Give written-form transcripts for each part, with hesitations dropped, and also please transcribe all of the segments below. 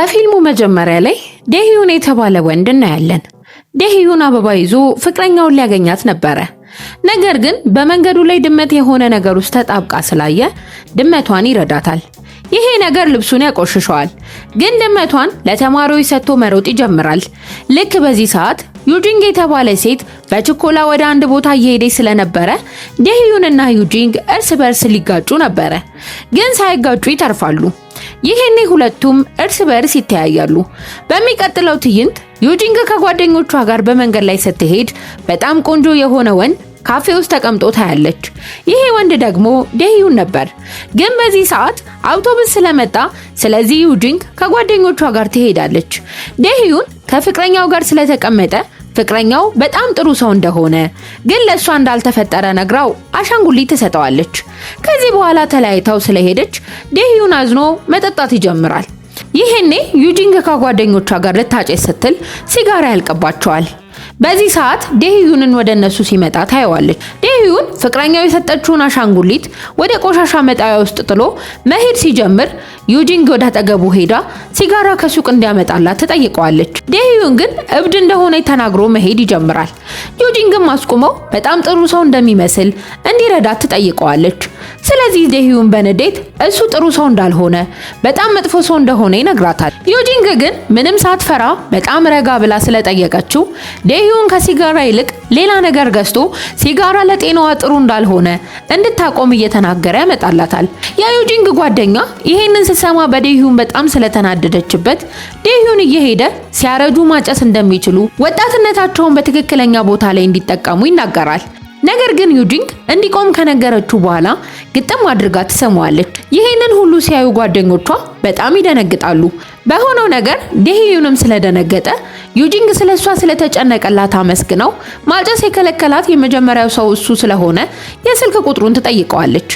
በፊልሙ መጀመሪያ ላይ ዴህዩን የተባለ ወንድ እናያለን። ዴህዩን አበባ ይዞ ፍቅረኛውን ሊያገኛት ነበረ። ነገር ግን በመንገዱ ላይ ድመት የሆነ ነገር ውስጥ ተጣብቃ ስላየ ድመቷን ይረዳታል። ይሄ ነገር ልብሱን ያቆሽሸዋል። ግን ድመቷን ለተማሪዎች ሰጥቶ መሮጥ ይጀምራል። ልክ በዚህ ሰዓት ዩጂንግ የተባለ ሴት በችኮላ ወደ አንድ ቦታ እየሄደች ስለነበረ ዴህዩንና ዩጂንግ እርስ በርስ ሊጋጩ ነበረ። ግን ሳይጋጩ ይተርፋሉ። ይሄኔ ሁለቱም እርስ በርስ ይተያያሉ። በሚቀጥለው ትዕይንት ዩጂንግ ከጓደኞቿ ጋር በመንገድ ላይ ስትሄድ በጣም ቆንጆ የሆነ ወንድ ካፌ ውስጥ ተቀምጦ ታያለች። ይሄ ወንድ ደግሞ ዴህዩን ነበር። ግን በዚህ ሰዓት አውቶቡስ ስለመጣ ስለዚህ ዩጂንግ ከጓደኞቿ ጋር ትሄዳለች። ዴህዩን ከፍቅረኛው ጋር ስለተቀመጠ ፍቅረኛው በጣም ጥሩ ሰው እንደሆነ ግን ለሷ እንዳልተፈጠረ ነግራው አሻንጉሊት ትሰጠዋለች። ከዚህ በኋላ ተለያይታው ስለሄደች ዴህዩን አዝኖ መጠጣት ይጀምራል። ይሄኔ ዩጂንግ ከጓደኞቿ ጋር ልታጨስ ስትል ሲጋራ ያልቀባቸዋል። በዚህ ሰዓት ዴህዩንን ወደ እነሱ ሲመጣ ታየዋለች። ዴህዩን ፍቅረኛው የሰጠችውን አሻንጉሊት ወደ ቆሻሻ መጣያ ውስጥ ጥሎ መሄድ ሲጀምር ዩጂንግ ወደ አጠገቡ ሄዳ ሲጋራ ከሱቅ እንዲያመጣላት ትጠይቀዋለች። ዴህዩን ግን እብድ እንደሆነ ተናግሮ መሄድ ይጀምራል። ዩጂንግም አስቆመው በጣም ጥሩ ሰው እንደሚመስል እንዲረዳት ትጠይቀዋለች። ስለዚህ ዴህዩን በንዴት እሱ ጥሩ ሰው እንዳልሆነ በጣም መጥፎ ሰው እንደሆነ ይነግራታል። ዩጂንግ ግን ምንም ሳትፈራ በጣም ረጋ ብላ ስለጠየቀችው ዴህዩን ከሲጋራ ይልቅ ሌላ ነገር ገዝቶ ሲጋራ ለጤናዋ ጥሩ እንዳልሆነ እንድታቆም እየተናገረ ያመጣላታል። የዩጂንግ ጓደኛ ይሄንን ስትሰማ በዴህዩን በጣም ስለተናደደችበት ዴህዩን እየሄደ ሲያረጁ ማጨስ እንደሚችሉ ወጣትነታቸውን በትክክለኛ ቦታ ላይ እንዲጠቀሙ ይናገራል። ነገር ግን ዩጂንግ እንዲቆም ከነገረችው በኋላ ግጥም አድርጋ ትሰማዋለች። ይሄንን ሁሉ ሲያዩ ጓደኞቿ በጣም ይደነግጣሉ። በሆነው ነገር ዴህዩንም ስለደነገጠ ዩጂንግ ስለሷ ስለተጨነቀላት አመስግነው ማጨስ የከለከላት የመጀመሪያው ሰው እሱ ስለሆነ የስልክ ቁጥሩን ትጠይቀዋለች።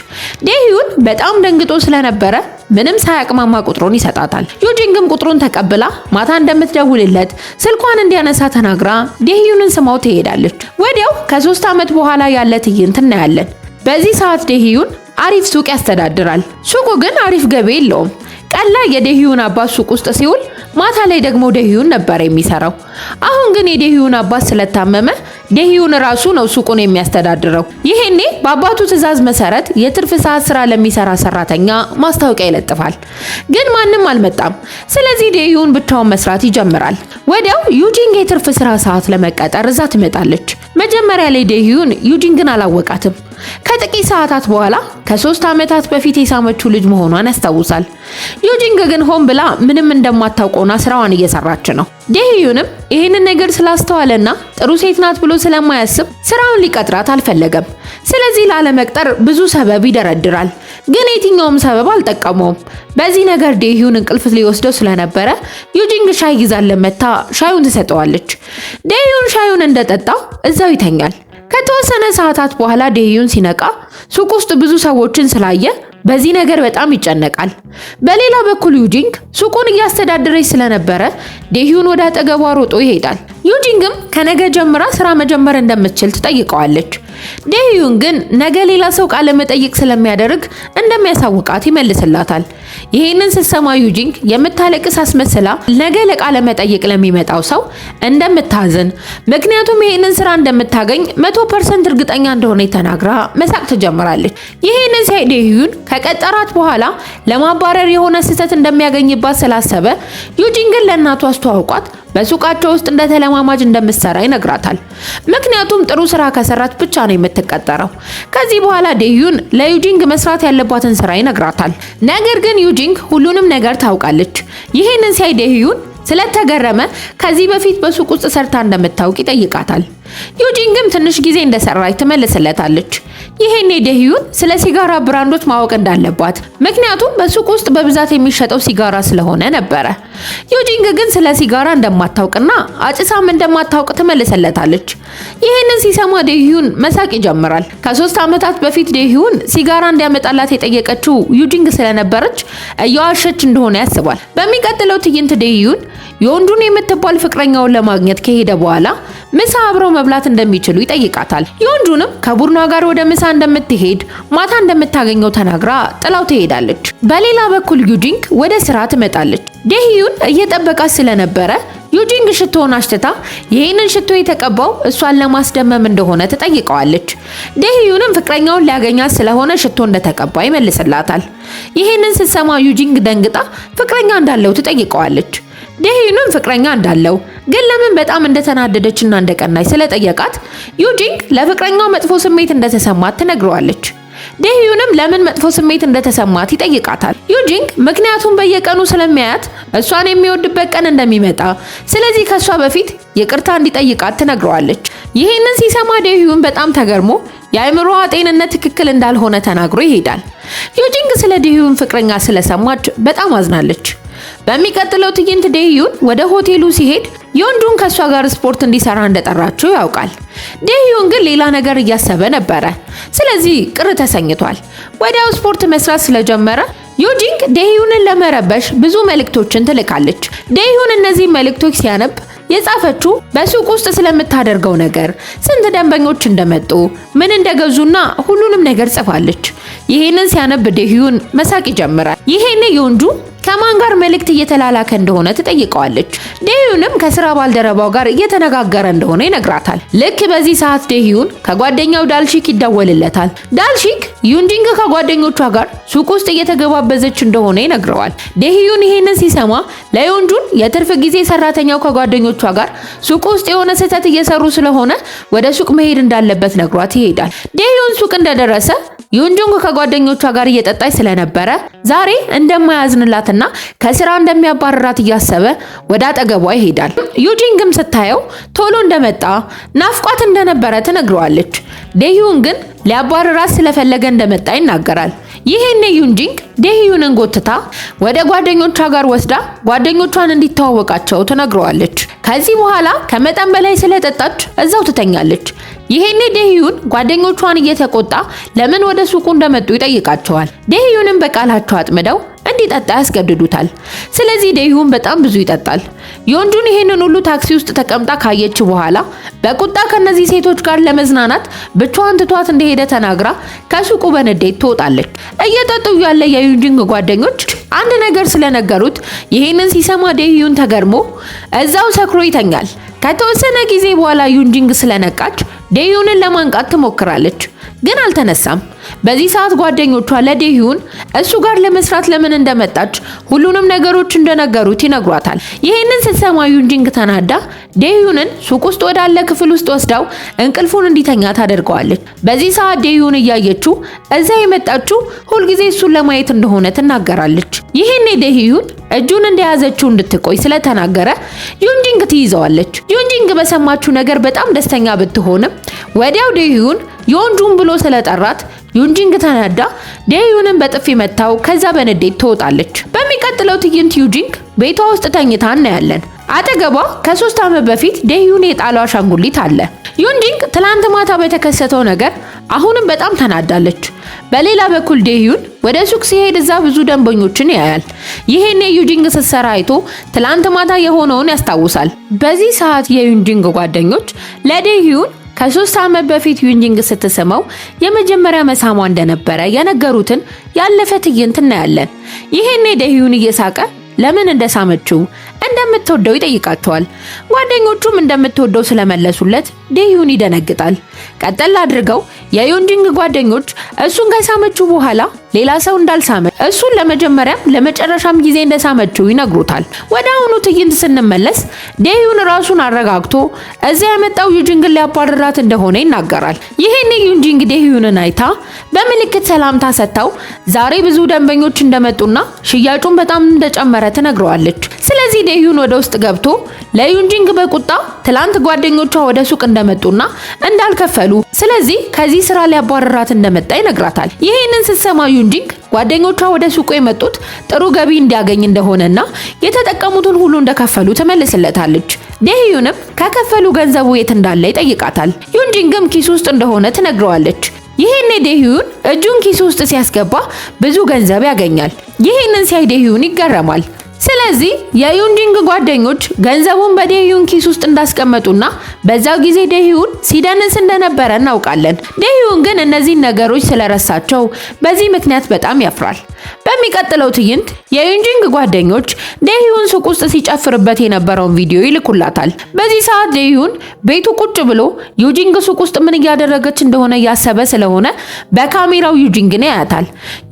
ዴህዩን በጣም ደንግጦ ስለነበረ ምንም ሳያቅማማ ቁጥሩን ይሰጣታል። ዩጂንግም ቁጥሩን ተቀብላ ማታ እንደምትደውልለት ስልኳን እንዲያነሳ ተናግራ ዴህዩንን ስማው ትሄዳለች። ወዲያው ከ3 ዓመት በኋላ ያለ ትዕይንት እናያለን። በዚህ ሰዓት ዴህዩን አሪፍ ሱቅ ያስተዳድራል። ሱቁ ግን አሪፍ ገቢ የለውም። ቀን ላይ የዴህዩን አባት ሱቅ ውስጥ ሲውል ማታ ላይ ደግሞ ዴህዩን ነበር የሚሰራው። አሁን ግን የዴህዩን አባት ስለታመመ ዴህዩን ራሱ ነው ሱቁን የሚያስተዳድረው። ይሄኔ በአባቱ ትዕዛዝ መሰረት የትርፍ ሰዓት ስራ ለሚሰራ ሰራተኛ ማስታወቂያ ይለጥፋል። ግን ማንም አልመጣም። ስለዚህ ዴህዩን ብቻውን መስራት ይጀምራል። ወዲያው ዩጂንግ የትርፍ ስራ ሰዓት ለመቀጠር እዛ ትመጣለች። መጀመሪያ ላይ ዴህዩን ዩጂንግን አላወቃትም። ከጥቂት ሰዓታት በኋላ ከ3 ዓመታት በፊት የሳመችው ልጅ መሆኗን ያስታውሳል። ዩጂንግ ግን ሆን ብላ ምንም እንደማታውቀውና ስራዋን እየሰራች ነው። ዴህዩንም ይሄንን ነገር ስላስተዋለና ጥሩ ሴት ናት ብሎ ስለማያስብ ስራውን ሊቀጥራት አልፈለገም። ስለዚህ ላለመቅጠር ብዙ ሰበብ ይደረድራል። ግን የትኛውም ሰበብ አልጠቀመውም። በዚህ ነገር ዴህዩን እንቅልፍ ሊወስደው ስለነበረ ዩጂንግ ሻይ ይዛለት መታ ሻዩን ትሰጠዋለች። ዴህዩን ሻዩን እንደጠጣው እዛው ይተኛል። ከተወሰነ ሰዓታት በኋላ ዴህዩን ሲነቃ ሱቅ ውስጥ ብዙ ሰዎችን ስላየ በዚህ ነገር በጣም ይጨነቃል። በሌላ በኩል ዩጂንግ ሱቁን እያስተዳደረች ስለነበረ ዴህዩን ወደ አጠገቧ ሮጦ ይሄዳል። ዩጂንግም ከነገ ጀምራ ስራ መጀመር እንደምትችል ትጠይቀዋለች። ዴህዩን ግን ነገ ሌላ ሰው ቃለ መጠይቅ ስለሚያደርግ እንደሚያሳውቃት ይመልስላታል። ይሄንን ስትሰማ ዩጂንግ የምታለቅስ አስመስላ ነገ ለቃለ መጠይቅ ለሚመጣው ሰው እንደምታዝን ምክንያቱም ይሄንን ስራ እንደምታገኝ 100% እርግጠኛ እንደሆነ ተናግራ መሳቅ ትጀምራለች። ይሄንን ሳይ ዴህዩን ከቀጠራት በኋላ ለማባረር የሆነ ስህተት እንደሚያገኝባት ስላሰበ ዩጂንግን ለእናቱ አስተዋውቋት በሱቃቸው ውስጥ እንደተለማማጅ እንደምትሰራ ይነግራታል። ምክንያቱም ጥሩ ስራ ከሰራች ብቻ ነው የምትቀጠረው። ከዚህ በኋላ ዴህዩን ለዩጂንግ መስራት ያለባትን ስራ ይነግራታል። ነገር ግን ዩጂንግ ሁሉንም ነገር ታውቃለች። ይሄንን ሳይ ዴህዩን ስለተገረመ ከዚህ በፊት በሱቅ ውስጥ ሰርታ እንደምታውቅ ይጠይቃታል። ዩጂንግም ትንሽ ጊዜ እንደሰራች ትመልስለታለች። ይሄኔ ዴህዩን ስለ ሲጋራ ብራንዶች ማወቅ እንዳለባት ምክንያቱም በሱቅ ውስጥ በብዛት የሚሸጠው ሲጋራ ስለሆነ ነበረ። ዩጂንግ ግን ስለ ሲጋራ እንደማታውቅና አጭሳም እንደማታውቅ ትመልስለታለች። ይሄንን ሲሰማ ዴህዩን መሳቅ ይጀምራል። ከ3 ዓመታት በፊት ዴህዩን ሲጋራ እንዲያመጣላት የጠየቀችው ዩጂንግ ስለነበረች እየዋሸች እንደሆነ ያስባል። በሚቀጥለው ትዕይንት ዴህዩን የወንዱን የምትባል ፍቅረኛውን ለማግኘት ከሄደ በኋላ ምሳ አብረው መብላት እንደሚችሉ ይጠይቃታል። ዮንጁንም ከቡድኗ ጋር ወደ ምሳ እንደምትሄድ ማታ እንደምታገኘው ተናግራ ጥላው ትሄዳለች። በሌላ በኩል ዩጂንግ ወደ ስራ ትመጣለች። ዴህዩን እየጠበቃት ስለነበረ ዩጂንግ ሽቶውን አሽትታ ይሄንን ሽቶ የተቀባው እሷን ለማስደመም እንደሆነ ትጠይቀዋለች። ዴህዩንም ፍቅረኛውን ሊያገኛት ስለሆነ ሽቶ እንደተቀባ ይመልስላታል። ይሄንን ስትሰማ ዩጂንግ ደንግጣ ፍቅረኛ እንዳለው ትጠይቀዋለች። ዴህዩንም ፍቅረኛ እንዳለው ግን ለምን በጣም እንደተናደደችና እንደቀናች ስለጠየቃት ዩጂንግ ለፍቅረኛው መጥፎ ስሜት እንደተሰማት ትነግረዋለች። ዴህዩንም ለምን መጥፎ ስሜት እንደተሰማት ይጠይቃታል። ዩጂንግ ምክንያቱም በየቀኑ ስለሚያያት እሷን የሚወድበት ቀን እንደሚመጣ ስለዚህ ከሷ በፊት ይቅርታ እንዲጠይቃት ትነግረዋለች። ይሄንን ሲሰማ ዴህዩን በጣም ተገርሞ የአእምሮዋ ጤንነት ትክክል እንዳልሆነ ተናግሮ ይሄዳል። ዩጂንግ ስለ ዴህዩን ፍቅረኛ ስለሰማች በጣም አዝናለች። በሚቀጥለው ትዕይንት ዴህዩን ወደ ሆቴሉ ሲሄድ ዮንጁን ከሷ ጋር ስፖርት እንዲሰራ እንደጠራችው ያውቃል። ዴህዩን ግን ሌላ ነገር እያሰበ ነበረ። ስለዚህ ቅር ተሰኝቷል። ወዲያው ስፖርት መስራት ስለጀመረ ዩጂንግ ዴህዩንን ለመረበሽ ብዙ መልእክቶችን ትልካለች። ዴህዩን እነዚህ መልእክቶች ሲያነብ የጻፈችው በሱቅ ውስጥ ስለምታደርገው ነገር፣ ስንት ደንበኞች እንደመጡ፣ ምን እንደገዙና ሁሉንም ነገር ጽፋለች። ይሄንን ሲያነብ ዴህዩን መሳቅ ይጀምራል። ይሄኔ ዮንጁ ከማን ጋር መልእክት እየተላላከ እንደሆነ ትጠይቀዋለች። ዴህዩንም ከስራ ባልደረባው ጋር እየተነጋገረ እንደሆነ ይነግራታል። ልክ በዚህ ሰዓት ዴህዩን ከጓደኛው ዳልሺክ ይደወልለታል። ዳልሺክ ዩጂንግ ከጓደኞቿ ጋር ሱቅ ውስጥ እየተገባበዘች እንደሆነ ይነግረዋል። ዴህዩን ይሄንን ሲሰማ ለዮንጁን የትርፍ ጊዜ ሰራተኛው ከጓደኞቿ ጋር ሱቅ ውስጥ የሆነ ስህተት እየሰሩ ስለሆነ ወደ ሱቅ መሄድ እንዳለበት ነግሯት ይሄዳል። ዴህዩን ሱቅ እንደደረሰ ዩጂንግ ከጓደኞቿ ጋር እየጠጣች ስለነበረ ዛሬ እንደማያዝንላትና ከስራ እንደሚያባርራት እያሰበ ወደ አጠገቧ ይሄዳል። ዩጂንግም ስታየው ቶሎ እንደመጣ ናፍቋት እንደነበረ ትነግረዋለች። ዴህዩን ግን ሊያባርራት ስለፈለገ እንደመጣ ይናገራል። ይሄኔ ዩጂንግ ዴህዩንን ጎትታ ወደ ጓደኞቿ ጋር ወስዳ ጓደኞቿን እንዲተዋወቃቸው ትነግረዋለች። ከዚህ በኋላ ከመጠን በላይ ስለጠጣች እዛው ትተኛለች። ይሄኔ ዴህዩን ጓደኞቿን እየተቆጣ ለምን ወደ ሱቁ እንደመጡ ይጠይቃቸዋል። ዴህዩንን በቃላቸው አጥምደው እንዲጠጣ ያስገድዱታል። ስለዚህ ዴህዩን በጣም ብዙ ይጠጣል። ዮንጁን ይሄንን ሁሉ ታክሲ ውስጥ ተቀምጣ ካየች በኋላ በቁጣ ከነዚህ ሴቶች ጋር ለመዝናናት ብቻዋን ትቷት እንደሄደ ተናግራ ከሱቁ በንዴት ትወጣለች። እየጠጡ ያለ የዩጂንግ ጓደኞች አንድ ነገር ስለነገሩት ይሄንን ሲሰማ ዴህዩን ተገርሞ እዛው ሰክሮ ይተኛል። ከተወሰነ ጊዜ በኋላ ዩጂንግ ስለነቃች ዴህዩንን ለማንቃት ትሞክራለች፣ ግን አልተነሳም። በዚህ ሰዓት ጓደኞቿ ለዴህዩን እሱ ጋር ለመስራት ለምን እንደመጣች ሁሉንም ነገሮች እንደነገሩት ይነግሯታል። ይሄንን ስትሰማ ዩጂንግ ተናዳ ዴህዩንን ሱቅ ውስጥ ወዳለ ክፍል ውስጥ ወስዳው እንቅልፉን እንዲተኛ ታደርገዋለች። በዚህ ሰዓት ዴህዩን እያየችው እዛ የመጣችው ሁልጊዜ እሱን ለማየት እንደሆነ ትናገራለች። ይሄኔ ዴህዩን እጁን እንደያዘችው እንድትቆይ ስለተናገረ ዩጂንግ ትይዘዋለች። ዩጂንግ በሰማችው ነገር በጣም ደስተኛ ብትሆንም ወዲያው ዴህዩን ዮንጁን ብሎ ስለጠራት ዩጂንግ ተናዳ ዴህዩንን በጥፊ መታው። ከዛ በንዴት ትወጣለች። በሚቀጥለው ትዕይንት ዩጂንግ ቤቷ ውስጥ ተኝታ እናያለን። አጠገቧ ከ3 ዓመት በፊት ዴህዩን የጣለው አሻንጉሊት አለ። ዩጂንግ ትላንት ማታ በተከሰተው ነገር አሁንም በጣም ተናዳለች። በሌላ በኩል ዴህዩን ወደ ሱቅ ሲሄድ እዛ ብዙ ደንበኞችን ያያል። ይሄኔ ዩጂንግ ስትሰራ አይቶ ትላንት ማታ የሆነውን ያስታውሳል። በዚህ ሰዓት የዩጂንግ ጓደኞች ለዴህዩን ከ3 ዓመት በፊት ዩጂንግ ስትስመው የመጀመሪያ መሳሟ እንደነበረ የነገሩትን ያለፈ ትዕይንት እናያለን። ይሄኔ ዴህዩን እየሳቀ ለምን እንደሳመችው እንደምትወደው ይጠይቃቸዋል። ጓደኞቹም እንደምትወደው ስለመለሱለት ዴህዩን ይደነግጣል። ቀጠል አድርገው የዩጂንግ ጓደኞች እሱን ከሳመችው በኋላ ሌላ ሰው እንዳልሳመ እሱን ለመጀመሪያም ለመጨረሻም ጊዜ እንደሳመችው ይነግሩታል። ወደ አሁኑ ትዕይንት ስንመለስ ዴህዩን ራሱን አረጋግቶ እዚያ የመጣው ዩጂንግን ሊያባርራት እንደሆነ ይናገራል። ይሄኔ ዩጂንግ ዴህዩንን አይታ በምልክት ሰላምታ ሰጥታው ዛሬ ብዙ ደንበኞች እንደመጡና ሽያጩን በጣም እንደጨመረ ትነግረዋለች። ስለዚህ ዴህዩን ወደ ውስጥ ገብቶ ለዩጂንግ በቁጣ ትላንት ጓደኞቿ ወደ ሱቅ እንደመጡና እንዳልከፈሉ ስለዚህ ከዚህ ስራ ሊያባርራት እንደመጣ ይነግራታል። ይሄንን ስትሰማ ዩጂንግ ጓደኞቿ ወደ ሱቁ የመጡት ጥሩ ገቢ እንዲያገኝ እንደሆነና የተጠቀሙትን ሁሉ እንደከፈሉ ትመልስለታለች። ዴህዩንም ከከፈሉ ገንዘቡ የት እንዳለ ይጠይቃታል። ዩጂንግም ኪስ ውስጥ እንደሆነ ትነግረዋለች። ይሄኔ ዴህዩን እጁን ኪስ ውስጥ ሲያስገባ ብዙ ገንዘብ ያገኛል። ይሄንን ሲያይ ዴህዩን ይገረማል። ስለዚህ የዩንጂንግ ጓደኞች ገንዘቡን በዴህዩን ኪስ ውስጥ እንዳስቀመጡና በዛው ጊዜ ዴህዩን ሲደንስ እንደነበረ እናውቃለን። ዴህዩን ግን እነዚህ ነገሮች ስለረሳቸው በዚህ ምክንያት በጣም ያፍራል። በሚቀጥለው ትዕይንት የዩንጂንግ ጓደኞች ዴህዩን ሱቅ ውስጥ ሲጨፍርበት የነበረውን ቪዲዮ ይልኩላታል። በዚህ ሰዓት ዴህዩን ቤቱ ቁጭ ብሎ ዩጂንግ ሱቅ ውስጥ ምን እያደረገች እንደሆነ ያሰበ ስለሆነ በካሜራው ዩጂንግን ያያታል።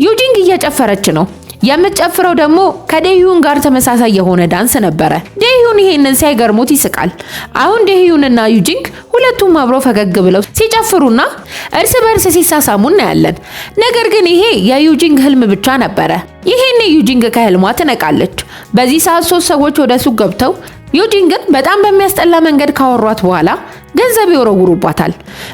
ዩጂንግ እየጨፈረች ነው። የምትጨፍረው ደግሞ ከዴህዩን ጋር ተመሳሳይ የሆነ ዳንስ ነበረ። ዴህዩን ይሄንን ሲያገርሙት ይስቃል። አሁን ዴህዩንና ዩጂንግ ሁለቱም አብረው ፈገግ ብለው ሲጨፍሩና እርስ በርስ ሲሳሳሙ እናያለን። ነገር ግን ይሄ የዩጂንግ ህልም ብቻ ነበረ። ይሄኔ ዩጂንግ ከህልሟ ትነቃለች። በዚህ ሰዓት 3 ሰዎች ወደ ሱቅ ገብተው ዩጂንግን በጣም በሚያስጠላ መንገድ ካወሯት በኋላ ገንዘብ ይወረውሩባታል።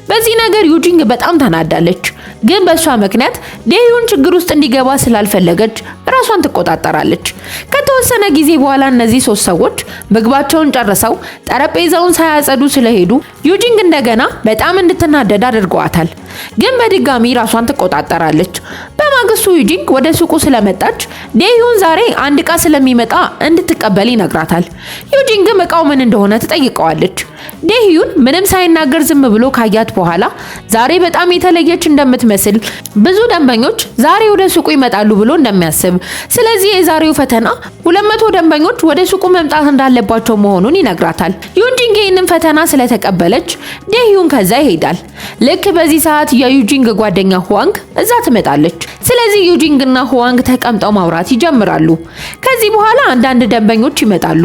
በዚህ ነገር ዩጂንግ በጣም ተናዳለች። ግን በሷ ምክንያት ዴህዩን ችግር ውስጥ እንዲገባ ስላልፈለገች ራሷን ትቆጣጠራለች። ከተወሰነ ጊዜ በኋላ እነዚህ 3 ሰዎች ምግባቸውን ጨርሰው ጠረጴዛውን ሳያጸዱ ስለሄዱ ዩጂንግ እንደገና በጣም እንድትናደድ አድርገዋታል። ግን በድጋሚ ራሷን ትቆጣጠራለች። በማግስቱ ዩጂንግ ወደ ሱቁ ስለመጣች ዴህዩን ዛሬ አንድ ዕቃ ስለሚመጣ እንድትቀበል ይነግራታል። ዩጂንግም ዕቃው ምን እንደሆነ ትጠይቀዋለች። ዴህዩን ምንም ሳይናገር ዝም ብሎ ካያት በኋላ ዛሬ በጣም የተለየች እንደምትመስል ብዙ ደንበኞች ዛሬ ወደ ሱቁ ይመጣሉ ብሎ እንደሚያስብ፣ ስለዚህ የዛሬው ፈተና 200 ደንበኞች ወደ ሱቁ መምጣት እንዳለባቸው መሆኑን ይነግራታል። ዩጂንግ ይህንን ፈተና ስለተቀበለች ዴህዩን ከዛ ይሄዳል። ልክ በዚህ ሰዓት የዩጂንግ ጓደኛ ሁዋንግ እዛ ትመጣለች። ስለዚህ ዩጂንግና ሁዋንግ ተቀምጠው ማውራት ይጀምራሉ። ከዚህ በኋላ አንዳንድ ደንበኞች ይመጣሉ።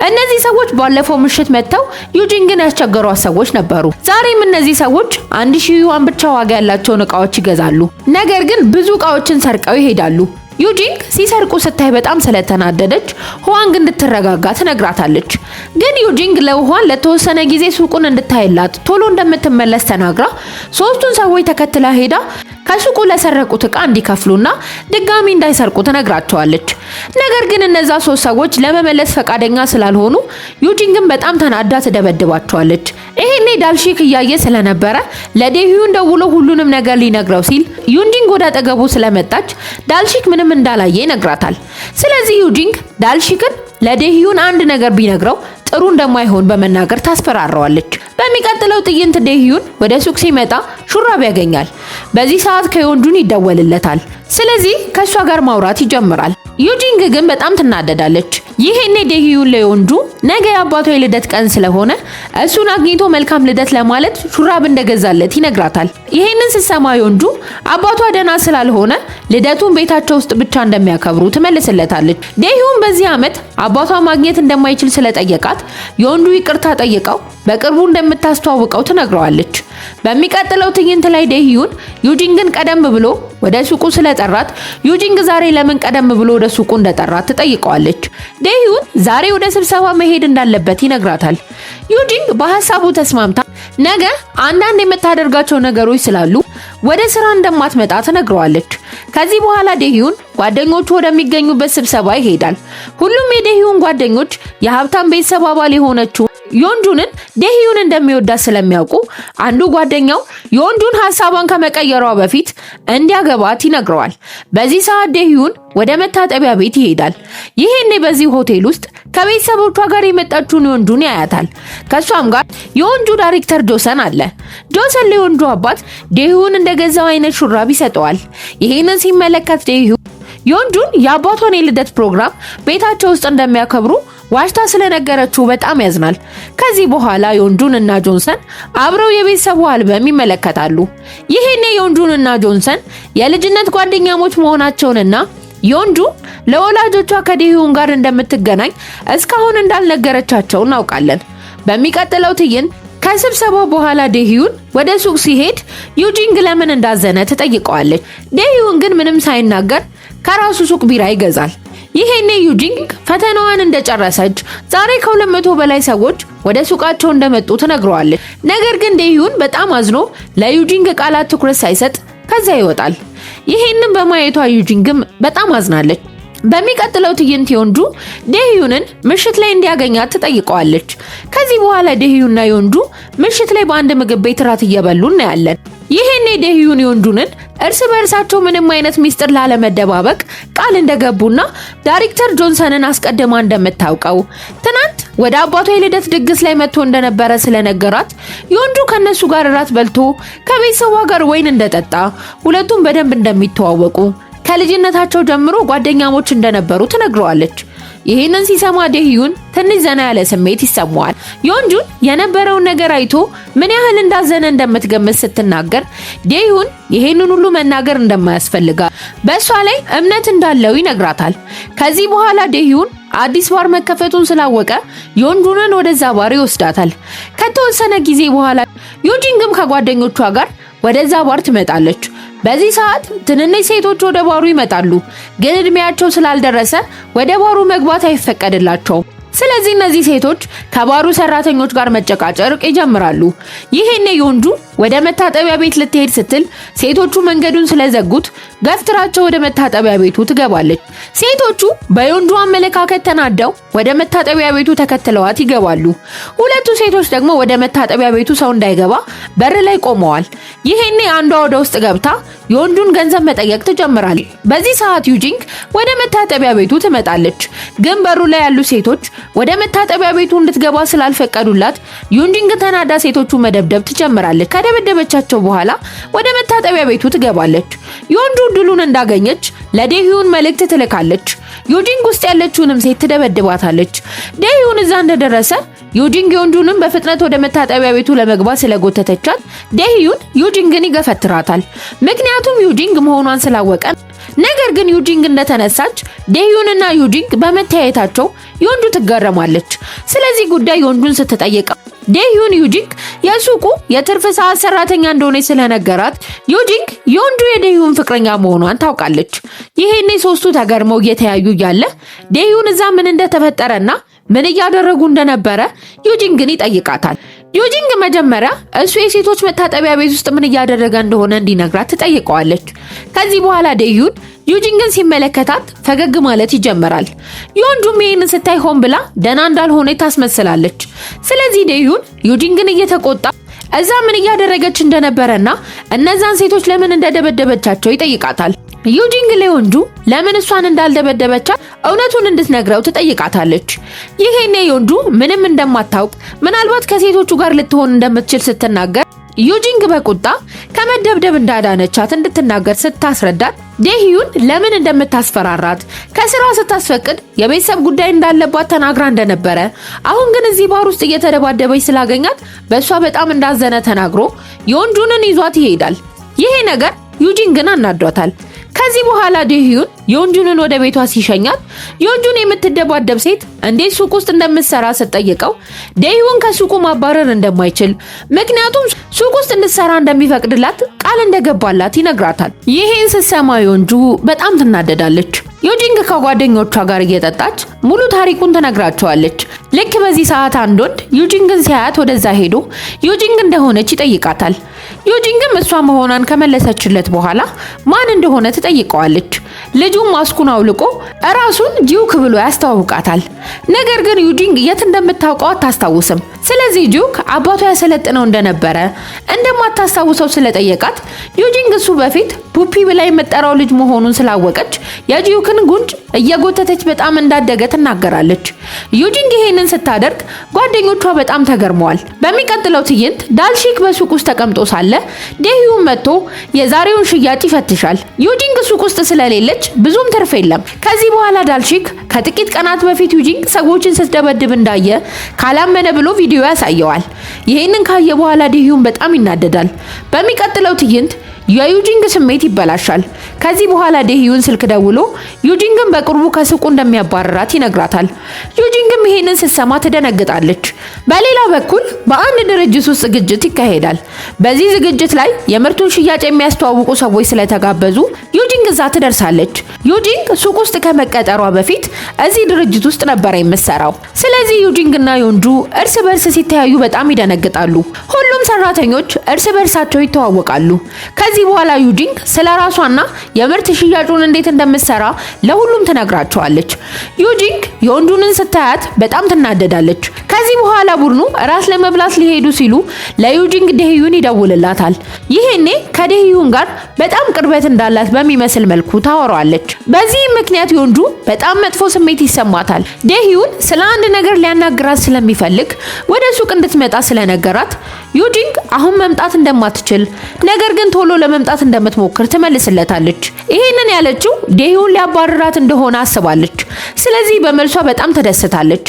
እነዚህ ሰዎች ባለፈው ምሽት መጥተው ዩጂንግን ያስቸገሯት ሰዎች ነበሩ። ዛሬም እነዚህ ሰዎች 1000 ዩዋን ብቻ ዋጋ ያላቸውን ዕቃዎች ይገዛሉ። ነገር ግን ብዙ ዕቃዎችን ሰርቀው ይሄዳሉ። ዩጂንግ ሲሰርቁ ስታይ በጣም ስለተናደደች ሁዋንግ እንድትረጋጋ ትነግራታለች። ግን ዩጂንግ ለሁዋን ለተወሰነ ጊዜ ሱቁን እንድታይላት ቶሎ እንደምትመለስ ተናግራ 3ቱን ሰዎች ተከትላ ሄዳ ከሱቁ ለሰረቁት ዕቃ እንዲከፍሉና ድጋሚ እንዳይሰርቁ ትነግራቸዋለች። ነገር ግን እነዛ 3 ሰዎች ለመመለስ ፈቃደኛ ስላልሆኑ ዩጂንግን በጣም ተናዳ ትደበድባቸዋለች። ይሄኔ ዳልሺክ እያየ ስለነበረ ለዴህዩን ደውሎ ሁሉንም ነገር ሊነግረው ሲል ዩጂንግ ወደ አጠገቡ ስለመጣች ዳልሺክ ምንም እንዳላየ ይነግራታል። ስለዚህ ዩጂንግ ዳልሺክን ለዴህዩን አንድ ነገር ቢነግረው ጥሩ እንደማይሆን በመናገር ታስፈራራዋለች። በሚቀጥለው ትዕይንት ዴህዩን ወደ ሱቅ ሲመጣ ሹራብ ያገኛል። በዚህ ሰዓት ከዮንጁን ይደወልለታል። ስለዚህ ከሷ ጋር ማውራት ይጀምራል። ዩጂንግ ግን በጣም ትናደዳለች። ይሄኔ ዴህዩን ለዮንጁ ነገ የአባቷ የልደት ቀን ስለሆነ እሱን አግኝቶ መልካም ልደት ለማለት ሹራብ እንደገዛለት ይነግራታል። ይሄንን ስትሰማ ዮንጁ አባቷ ደህና ስላልሆነ ልደቱን ቤታቸው ውስጥ ብቻ እንደሚያከብሩ ትመልስለታለች። ዴህዩን በዚህ ዓመት አባቷ ማግኘት እንደማይችል ስለጠየቃት ዮንጁ ይቅርታ ጠይቀው በቅርቡ እንደምታስተዋውቀው ትነግረዋለች። በሚቀጥለው ትዕይንት ላይ ዴህዩን ዩጂንግን ቀደም ብሎ ወደ ሱቁ ስለጠራት ዩጂንግ ዛሬ ለምን ቀደም ብሎ ወደ ሱቁ እንደጠራት ትጠይቀዋለች። ዴህዩን ዛሬ ወደ ስብሰባ መሄድ እንዳለበት ይነግራታል። ዩጂንግ በሐሳቡ ተስማምታ ነገ አንዳንድ የምታደርጋቸው ነገሮች ስላሉ ወደ ስራ እንደማትመጣ ትነግረዋለች። ከዚህ በኋላ ዴህዩን ጓደኞቹ ወደሚገኙበት ስብሰባ ይሄዳል። ሁሉም የዴህዩን ጓደኞች የሀብታም ቤተሰብ አባል የሆነችው ዮንጁንን ዴህዩን እንደሚወዳት ስለሚያውቁ አንዱ ጓደኛው ዮንጁን ሐሳቧን ከመቀየሯ በፊት እንዲያገባት ይነግረዋል። በዚህ ሰዓት ዴህዩን ወደ መታጠቢያ ቤት ይሄዳል። ይሄኔ በዚህ ሆቴል ውስጥ ከቤተሰቦቿ ጋር የመጣችውን ዮንጁን ያያታል። ከሷም ጋር የዮንጁ ዳይሬክተር ጆሰን አለ። ጆሰን ለዮንጁ አባት ዴህዩን እንደገዛው አይነት ሹራብ ይሰጠዋል። ይሄንን ሲመለከት ዴህዩን ዮንጁን የአባቷን የልደት ፕሮግራም ቤታቸው ውስጥ እንደሚያከብሩ ዋሽታ ስለነገረችው በጣም ያዝናል። ከዚህ በኋላ ዮንጁን እና ጆንሰን አብረው የቤተሰቡ አልበም ይመለከታሉ። ይሄኔ ዮንጁን እና ጆንሰን የልጅነት ጓደኛሞች መሆናቸውንና ዮንጁ ለወላጆቿ ከዴህዩን ጋር እንደምትገናኝ እስካሁን እንዳልነገረቻቸው እናውቃለን። በሚቀጥለው ትዕይንት ከስብሰባው በኋላ ዴህዩን ወደ ሱቅ ሲሄድ ዩጂንግ ለምን እንዳዘነ ትጠይቀዋለች። ዴህዩን ግን ምንም ሳይናገር ከራሱ ሱቅ ቢራ ይገዛል። ይሄኔ ዩጂንግ ፈተናዋን እንደጨረሰች ዛሬ ከ200 በላይ ሰዎች ወደ ሱቃቸው እንደመጡ ትነግረዋለች። ነገር ግን ዴህዩን በጣም አዝኖ ለዩጂንግ ቃላት ትኩረት ሳይሰጥ ከዛ ይወጣል። ይሄንን በማየቷ ዩጂንግም በጣም አዝናለች። በሚቀጥለው ትዕይንት ዮንጁ ዴህዩንን ምሽት ላይ እንዲያገኛት ትጠይቀዋለች። ከዚህ በኋላ ዴህዩንና ዮንጁ ምሽት ላይ በአንድ ምግብ ቤት ራት እየበሉ እናያለን። ይሄኔ ዴህዩን ዮንጁንን እርስ በእርሳቸው ምንም አይነት ሚስጥር ላለመደባበቅ ቃል እንደገቡና ዳይሬክተር ጆንሰንን አስቀድማ እንደምታውቀው ትናንት ወደ አባቷ የልደት ድግስ ላይ መጥቶ እንደነበረ ስለነገራት ዮንጁ ከነሱ ጋር ራት በልቶ ከቤተሰቧ ጋር ወይን እንደጠጣ ሁለቱም በደንብ እንደሚተዋወቁ ከልጅነታቸው ጀምሮ ጓደኛሞች እንደነበሩ ትነግረዋለች። ይሄንን ሲሰማ ዴህዩን ትንሽ ዘና ያለ ስሜት ይሰማዋል። ዮንጁን የነበረውን ነገር አይቶ ምን ያህል እንዳዘነ እንደምትገምት ስትናገር ዴህዩን ይሄንን ሁሉ መናገር እንደማያስፈልጋት በእሷ ላይ እምነት እንዳለው ይነግራታል። ከዚህ በኋላ ዴህዩን አዲስ ባር መከፈቱን ስላወቀ ዮንጁንን ወደዛ ባር ይወስዳታል። ከተወሰነ ጊዜ በኋላ ዩጂንግም ከጓደኞቿ ጋር ወደዛ ባር ትመጣለች። በዚህ ሰዓት ትንንሽ ሴቶች ወደ ባሩ ይመጣሉ፣ ግን እድሜያቸው ስላልደረሰ ወደ ባሩ መግባት አይፈቀድላቸውም። ስለዚህ እነዚህ ሴቶች ከባሩ ሰራተኞች ጋር መጨቃጨቅ ይጀምራሉ። ይሄኔ ዮንጁ ወደ መታጠቢያ ቤት ልትሄድ ስትል ሴቶቹ መንገዱን ስለዘጉት ገፍትራቸው ወደ መታጠቢያ ቤቱ ትገባለች። ሴቶቹ በዮንጁ አመለካከት ተናደው ወደ መታጠቢያ ቤቱ ተከትለዋት ይገባሉ። ሁለቱ ሴቶች ደግሞ ወደ መታጠቢያ ቤቱ ሰው እንዳይገባ በር ላይ ቆመዋል። ይሄኔ አንዷ ወደ ውስጥ ገብታ ዮንጁን ገንዘብ መጠየቅ ትጀምራለች። በዚህ ሰዓት ዩጂንግ ወደ መታጠቢያ ቤቱ ትመጣለች። ግን በሩ ላይ ያሉ ሴቶች ወደ መታጠቢያ ቤቱ እንድትገባ ስላልፈቀዱላት ዩጂንግ ተናዳ ሴቶቹ መደብደብ ትጀምራለች። ከደበደበቻቸው በኋላ ወደ መታጠቢያ ቤቱ ትገባለች። ዮንጁ ድሉን እንዳገኘች ለዴህዩን መልእክት ትልካለች። ዩጂንግ ውስጥ ያለችውንም ሴት ትደበድባታለች። ዴህዩን እዛ እንደደረሰ ዩጂንግ ዮንጁንም በፍጥነት ወደ መታጠቢያ ቤቱ ለመግባት ስለጎተተቻት ዴህዩን ዩጂንግን ይገፈትራታል። ምክንያቱም ዩጂንግ መሆኗን ስላወቀ። ነገር ግን ዩጂንግ እንደተነሳች ዴህዩንና ዩጂንግ በመተያየታቸው ዮንጁ ትገረማለች። ስለዚህ ጉዳይ ዮንጁን ስትጠይቀው ዴህዩን ዩጂንግ የሱቁ የትርፍ ሰዓት ሰራተኛ እንደሆነች ስለነገራት ዩጂንግ ዮንጁ የዴህዩን ፍቅረኛ መሆኗን ታውቃለች። ይሄኔ ሶስቱ ተገርመው እየተያዩ እያለ ዴህዩን እዛ ምን እንደተፈጠረና ምን እያደረጉ እንደነበረ ዩጂንግን ይጠይቃታል። ዩጂንግ መጀመሪያ እሱ የሴቶች መታጠቢያ ቤት ውስጥ ምን እያደረገ እንደሆነ እንዲነግራት ትጠይቀዋለች። ከዚህ በኋላ ዴህዩን ዩጂንግን ሲመለከታት ፈገግ ማለት ይጀምራል። ዮንጁም ይሄንን ስታይ ሆን ብላ ደና እንዳልሆነ ታስመስላለች። ስለዚህ ዴህዩን ዩጂንግን እየተቆጣ እዛ ምን እያደረገች እንደነበረና እነዛን ሴቶች ለምን እንደደበደበቻቸው ይጠይቃታል። ዩጂንግ ለዮንጁ ለምን እሷን እንዳልደበደበቻት እውነቱን እንድትነግረው ትጠይቃታለች። ይሄኔ ዮንጁ ምንም እንደማታውቅ ምናልባት ከሴቶቹ ጋር ልትሆን እንደምትችል ስትናገር ዩጂንግ በቁጣ ከመደብደብ እንዳዳነቻት እንድትናገር ስታስረዳት ዴህዩን ለምን እንደምታስፈራራት ከስራ ስታስፈቅድ የቤተሰብ ጉዳይ እንዳለባት ተናግራ እንደነበረ አሁን ግን እዚህ ባር ውስጥ እየተደባደበች ስላገኛት በእሷ በጣም እንዳዘነ ተናግሮ ዮንጁንን ይዟት ይሄዳል። ይሄ ነገር ዩጂንግን አናዷታል። ከዚህ በኋላ ዴህዩን ዮንጁንን ወደ ቤቷ ሲሸኛት ዮንጁን የምትደባደብ ሴት እንዴት ሱቅ ውስጥ እንደምትሰራ ስትጠይቀው ዴህዩን ከሱቁ ማባረር እንደማይችል ምክንያቱም ሱቅ ውስጥ እንድትሰራ እንደሚፈቅድላት ቃል እንደገባላት ይነግራታል። ይሄን ስትሰማ ዮንጁ በጣም ትናደዳለች። ዩጂንግ ከጓደኞቿ ጋር እየጠጣች ሙሉ ታሪኩን ትነግራቸዋለች። ልክ በዚህ ሰዓት አንድ ወንድ ዩጂንግን ሲያያት ወደዛ ሄዶ ዩጂንግ እንደሆነች ይጠይቃታል። ዩጂንግም እሷ መሆኗን ከመለሰችለት በኋላ ማን እንደሆነ ትጠይቀዋለች። ልጁም ማስኩን አውልቆ ራሱን ጂውክ ብሎ ያስተዋውቃታል። ነገር ግን ዩጂንግ የት እንደምታውቀው አታስታውስም። ስለዚህ ጂውክ አባቷ ያሰለጥነው እንደነበረ እንደማታስታውሰው ስለጠየቃት ዩጂንግ እሱ በፊት ፑፒ ብላ የምትጠራው ልጅ መሆኑን ስላወቀች የጂውክን ጉንጭ እየጎተተች በጣም እንዳደገ ትናገራለች። ዩጂንግ ይሄንን ስታደርግ ጓደኞቿ በጣም ተገርመዋል። በሚቀጥለው ትዕይንት ዳልሺክ በሱቅ ውስጥ ተቀምጦ ሳለ ዴህዩን መጥቶ የዛሬውን ሽያጭ ይፈትሻል። ዩጂንግ ሱቅ ውስጥ ስለሌለች ብዙም ትርፍ የለም። ከዚህ በኋላ ዳልሺክ ከጥቂት ቀናት በፊት ዩጂንግ ሰዎችን ስትደበድብ እንዳየ ካላመነ ብሎ ቪዲዮ ያሳየዋል። ይሄንን ካየ በኋላ ዴህዩን በጣም ይናደዳል። በሚቀጥለው ትዕይንት የዩጂንግ ስሜት ይበላሻል። ከዚህ በኋላ ዴህዩን ስልክ ደውሎ ዩጂንግን በቅርቡ ከሱቁ እንደሚያባረራት ይነግራታል። ዩጂንግም ይሄንን ስትሰማ ትደነግጣለች። በሌላ በኩል በአንድ ድርጅት ውስጥ ዝግጅት ይካሄዳል። በዚህ ዝግጅት ላይ የምርቱን ሽያጭ የሚያስተዋውቁ ሰዎች ስለተጋበዙ ዩጂንግ እዛ ትደርሳለች። ዩጂንግ ሱቅ ውስጥ ከመቀጠሯ በፊት እዚህ ድርጅት ውስጥ ነበር የምትሰራው። ስለዚህ ዩጂንግና ዮንጁ እርስ በርስ ሲተያዩ በጣም ይደነግጣሉ። ሁሉም ሰራተኞች እርስ በርሳቸው ይተዋወቃሉ። ከዚህ በኋላ ዩጂንግ ስለራሷና የምርት ሽያጩን እንዴት እንደምትሰራ ለሁሉም ትነግራቸዋለች። ዩጂንግ ዮንጁንን ስታያት በጣም ትናደዳለች። ከዚህ በኋላ ቡድኑ ራት ለመብላት ሊሄዱ ሲሉ ለዩጂንግ ዴህዩን ይደውልላታል። ይሄኔ ከዴህዩን ጋር በጣም ቅርበት እንዳላት በሚመስል መልኩ ታወራለች። በዚህ ምክንያት ዮንጁ በጣም መጥፎ ስሜት ይሰማታል። ዴህዩን ስለ አንድ ነገር ሊያናግራት ስለሚፈልግ ወደ ሱቅ እንድትመጣ ስለነገራት ዩጂንግ አሁን መምጣት እንደማትችል ነገር ግን ቶሎ ለመምጣት እንደምትሞክር ትመልስለታለች። ይሄንን ያለችው ዴህዩን ሊያባርራት እንደሆነ አስባለች። ስለዚህ በመልሷ በጣም ተደስታለች።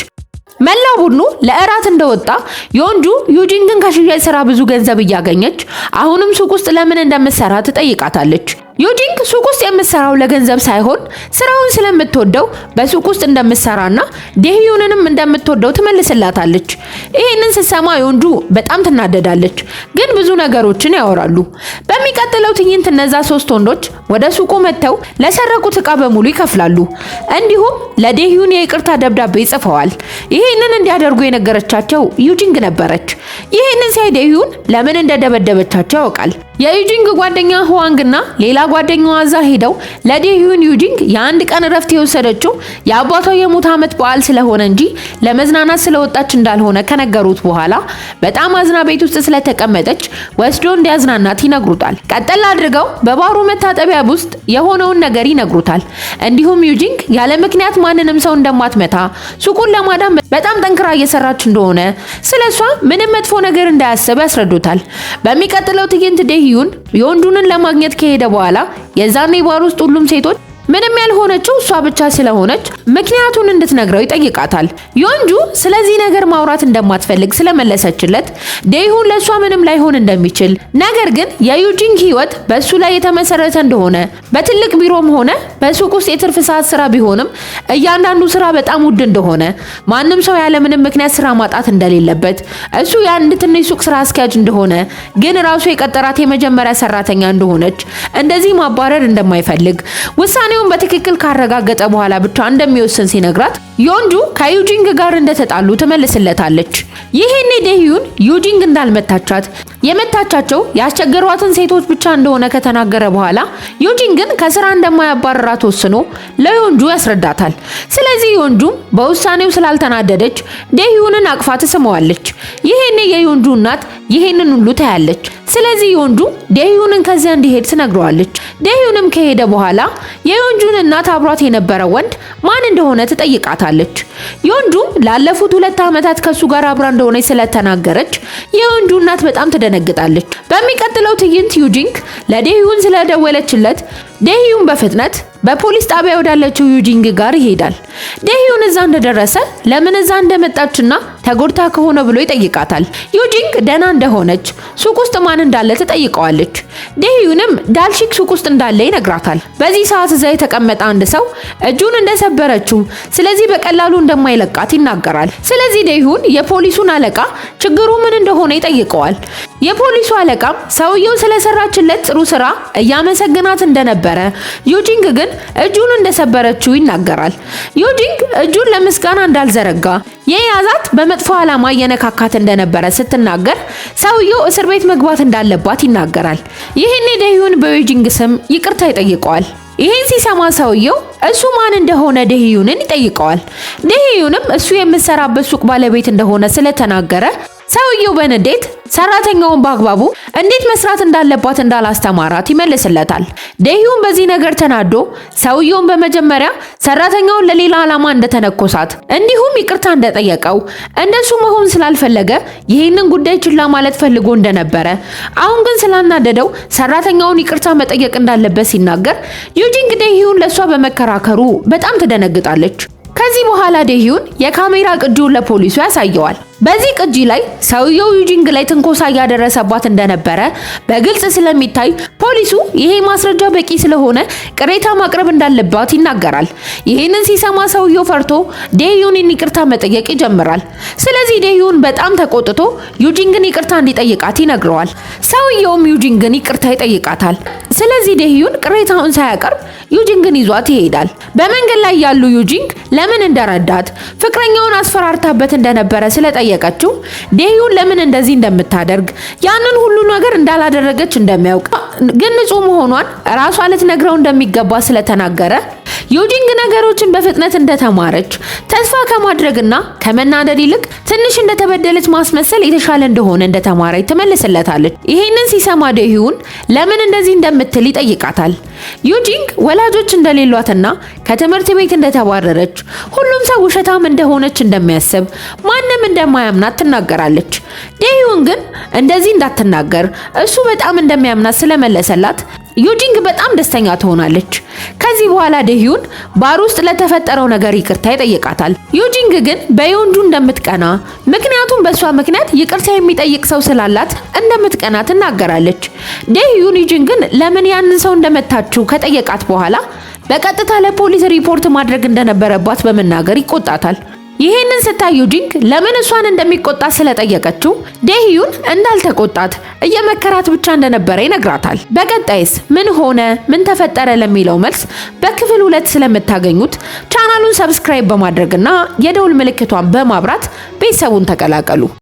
መላው ቡድኑ ለእራት እንደወጣ ዮንጁ ዩጂንግን ከሽያጭ ስራ ብዙ ገንዘብ እያገኘች አሁንም ሱቅ ውስጥ ለምን እንደምትሰራ ትጠይቃታለች። ዩጂንግ ሱቅ ውስጥ የምትሰራው ለገንዘብ ሳይሆን ስራውን ስለምትወደው በሱቅ ውስጥ እንደምትሰራና ዴህዩንንም እንደምትወደው ትመልስላታለች። ይሄንን ስትሰማ ዮንጁ በጣም ትናደዳለች፣ ግን ብዙ ነገሮችን ያወራሉ። በሚቀጥለው ትዕይንት እነዛ 3 ወንዶች ወደ ሱቁ መጥተው ለሰረቁት ዕቃ በሙሉ ይከፍላሉ። እንዲሁም ለዴህዩን የይቅርታ ደብዳቤ ጽፈዋል። ይሄንን እንዲያደርጉ የነገረቻቸው ዩጂንግ ነበረች። ይሄንን ሲያይ ዴህዩን ለምን እንደደበደበቻቸው ያውቃል። የዩጂንግ ጓደኛ ሁዋንግና ሌላ ጓደኛዋ እዛ ሄደው ለዴህዩን ዩጂንግ የአንድ ቀን እረፍት የወሰደችው የአባቷ የሙት ዓመት በዓል ስለሆነ እንጂ ለመዝናናት ስለወጣች እንዳልሆነ ከነገሩት በኋላ በጣም አዝና ቤት ውስጥ ስለተቀመጠች ወስዶ እንዲያዝናናት ይነግሩታል። ቀጠል አድርገው በባሩ መታጠቢያ ውስጥ የሆነውን ነገር ይነግሩታል። እንዲሁም ዩጂንግ ያለ ምክንያት ማንንም ሰው እንደማትመታ፣ ሱቁን ለማዳን በጣም ጠንክራ እየሰራች እንደሆነ፣ ስለሷ ምንም መጥፎ ነገር እንዳያስብ ያስረዱታል። በሚቀጥለው ትዕይንት ዴህዩን ዮንጁንን ለማግኘት ከሄደ በኋላ የዛኔ ባር ውስጥ ሁሉም ሴቶች ምንም ያልሆነችው እሷ ብቻ ስለሆነች ምክንያቱን እንድትነግረው ይጠይቃታል። ዮንጁ ስለዚህ ነገር ማውራት እንደማትፈልግ ስለመለሰችለት ዴህዩን ለሷ ምንም ላይሆን እንደሚችል ነገር ግን የዩጂንግ ህይወት በሱ ላይ የተመሰረተ እንደሆነ በትልቅ ቢሮም ሆነ በሱቅ ውስጥ የትርፍ ሰዓት ስራ ቢሆንም እያንዳንዱ ስራ በጣም ውድ እንደሆነ ማንም ሰው ያለ ምንም ምክንያት ስራ ማጣት እንደሌለበት እሱ የአንድ ትንሽ ሱቅ ስራ አስኪያጅ እንደሆነ ግን ራሱ የቀጠራት የመጀመሪያ ሰራተኛ እንደሆነች እንደዚህ ማባረር እንደማይፈልግ ውሳኔውን በትክክል ካረጋገጠ በኋላ ብቻ እንደሚወስን ሲነግራት ዮንጁ ከዩጂንግ ጋር እንደተጣሉ ትመልስለታለች። ይሄኔ ዴህዩን ዩጂንግ እንዳልመታቻት የመታቻቸው ያስቸገሯትን ሴቶች ብቻ እንደሆነ ከተናገረ በኋላ ዩጂንግን ከስራ እንደማያባረራት ወስኖ ለዮንጁ ያስረዳታል። ስለዚህ ዮንጁም በውሳኔው ስላልተናደደች ዴህዩንን አቅፋ ትስመዋለች። ይሄኔ የዮንጁ እናት ይሄንን ሁሉ ታያለች። ስለዚህ ዮንጁ ዴህዩንን ከዚያ እንዲሄድ ትነግረዋለች። ዴህዩንም ከሄደ በኋላ የዮንጁን እናት አብሯት የነበረው ወንድ ማን እንደሆነ ትጠይቃታለች። ዮንጁም ላለፉት 2 ዓመታት ከሱ ጋር አብራ እንደሆነች ስለተናገረች የዮንጁ እናት በጣም ትደነግጣለች። በሚቀጥለው ትዕይንት ዩጂንግ ለዴህዩን ስለደወለችለት ዴህዩን በፍጥነት በፖሊስ ጣቢያ ወዳለችው ዩጂንግ ጋር ይሄዳል። ዴህዩን እዛ እንደደረሰ ለምን እዛ እንደመጣችና ተጎድታ ከሆነ ብሎ ይጠይቃታል። ዩጂንግ ደህና እንደሆነች ሱቅ ውስጥ ማን እንዳለ ትጠይቀዋለች። ዴህዩንም ዳልሺክ ሱቅ ውስጥ እንዳለ ይነግራታል። በዚህ ሰዓት እዛ የተቀመጠ አንድ ሰው እጁን እንደሰበረችው ስለዚህ በቀላሉ እንደማይለቃት ይናገራል። ስለዚህ ዴህዩን የፖሊሱን አለቃ ችግሩ ምን እንደሆነ ይጠይቀዋል። የፖሊሱ አለቃም ሰውየው ስለሰራችለት ጥሩ ስራ እያመሰገናት እንደነበረ ዩጂንግ ግን እጁን እንደሰበረችው ይናገራል። ዩጂንግ እጁን ለምስጋና እንዳልዘረጋ የያዛት በመጥፎ ዓላማ እየነካካት እንደነበረ ስትናገር ሰውየው እስር ቤት መግባት እንዳለባት ይናገራል። ይሄኔ ዴህዩን በዩጂንግ ስም ይቅርታ ይጠይቀዋል። ይሄን ሲሰማ ሰውየው እሱ ማን እንደሆነ ዴህዩንን ይጠይቀዋል። ዴህዩንም እሱ የምትሰራበት ሱቅ ባለቤት እንደሆነ ስለተናገረ ሰውየው በንዴት ሰራተኛውን በአግባቡ እንዴት መስራት እንዳለባት እንዳላስተማራት ይመልስለታል። ዴህዩን በዚህ ነገር ተናዶ ሰውየውን በመጀመሪያ ሰራተኛውን ለሌላ ዓላማ እንደተነኮሳት እንዲሁም ይቅርታ እንደጠየቀው እንደሱ መሆን ስላልፈለገ ይሄንን ጉዳይ ችላ ማለት ፈልጎ እንደነበረ አሁን ግን ስላናደደው ሰራተኛውን ይቅርታ መጠየቅ እንዳለበት ሲናገር ዩጂንግ ዴህዩን ለሷ በመከራከሩ በጣም ትደነግጣለች። ከዚህ በኋላ ዴህዩን የካሜራ ቅጂውን ለፖሊሱ ያሳየዋል። በዚህ ቅጂ ላይ ሰውየው ዩጂንግ ላይ ትንኮሳ ያደረሰባት እንደነበረ በግልጽ ስለሚታይ ፖሊሱ ይሄ ማስረጃ በቂ ስለሆነ ቅሬታ ማቅረብ እንዳለባት ይናገራል። ይሄንን ሲሰማ ሰውየው ፈርቶ ዴህዩንን ይቅርታ መጠየቅ ይጀምራል። ስለዚህ ዴህዩን በጣም ተቆጥቶ ዩጂንግን ይቅርታ እንዲጠይቃት ይነግረዋል። ሰውየውም ዩጂንግን ይቅርታ ይጠይቃታል። ስለዚህ ዴህዩን ቅሬታውን ሳያቀርብ ዩጂንግን ይዟት ይሄዳል። በመንገድ ላይ ያሉ ዩጂንግ ለምን እንደረዳት ፍቅረኛውን አስፈራርታበት እንደነበረ ስለጠየቀችው ዴህዩን ለምን እንደዚህ እንደምታደርግ ያንን ሁሉ ነገር እንዳላደረገች እንደሚያውቅ ግን ንጹህ መሆኗን ራሷ ልትነግረው እንደሚገባ ስለተናገረ ዩጂንግ ነገሮችን በፍጥነት እንደተማረች ተስፋ ከማድረግና ከመናደድ ይልቅ ትንሽ እንደተበደለች ማስመሰል የተሻለ እንደሆነ እንደተማረች ትመልስለታለች። ይሄንን ሲሰማ ዴሂዩን ለምን እንደዚህ እንደምትል ይጠይቃታል። ዩጂንግ ወላጆች እንደሌሏትና ከትምህርት ቤት እንደተባረረች ሁሉም ሰው ውሸታም እንደሆነች እንደሚያስብ ማንም እንደማያምናት ትናገራለች። ዴሂዩን ግን እንደዚህ እንዳትናገር እሱ በጣም እንደሚያምናት ስለመለሰላት ዩጂንግ በጣም ደስተኛ ትሆናለች። ከዚህ በኋላ ዴሂዩን ባር ውስጥ ለተፈጠረው ነገር ይቅርታ ይጠይቃታል። ዩጂንግ ግን በዮንጁ እንደምትቀና ምክንያቱም በሷ ምክንያት ይቅርታ የሚጠይቅ ሰው ስላላት እንደምትቀና ትናገራለች። ዴሂዩን ዩጂንግን ለምን ያንን ሰው እንደመታችው ከጠየቃት በኋላ በቀጥታ ለፖሊስ ሪፖርት ማድረግ እንደነበረባት በመናገር ይቆጣታል። ይሄንን ስታይ ዩጂንግ ለምን እሷን እንደሚቆጣ ስለጠየቀችው ዴሂዩን እንዳልተቆጣት እየመከራት ብቻ እንደነበረ ይነግራታል። በቀጣይስ ምን ሆነ ምን ተፈጠረ ለሚለው መልስ በክፍል 2 ስለምታገኙት ቻናሉን ሰብስክራይብ በማድረግና የደውል ምልክቷን በማብራት ቤተሰቡን ተቀላቀሉ።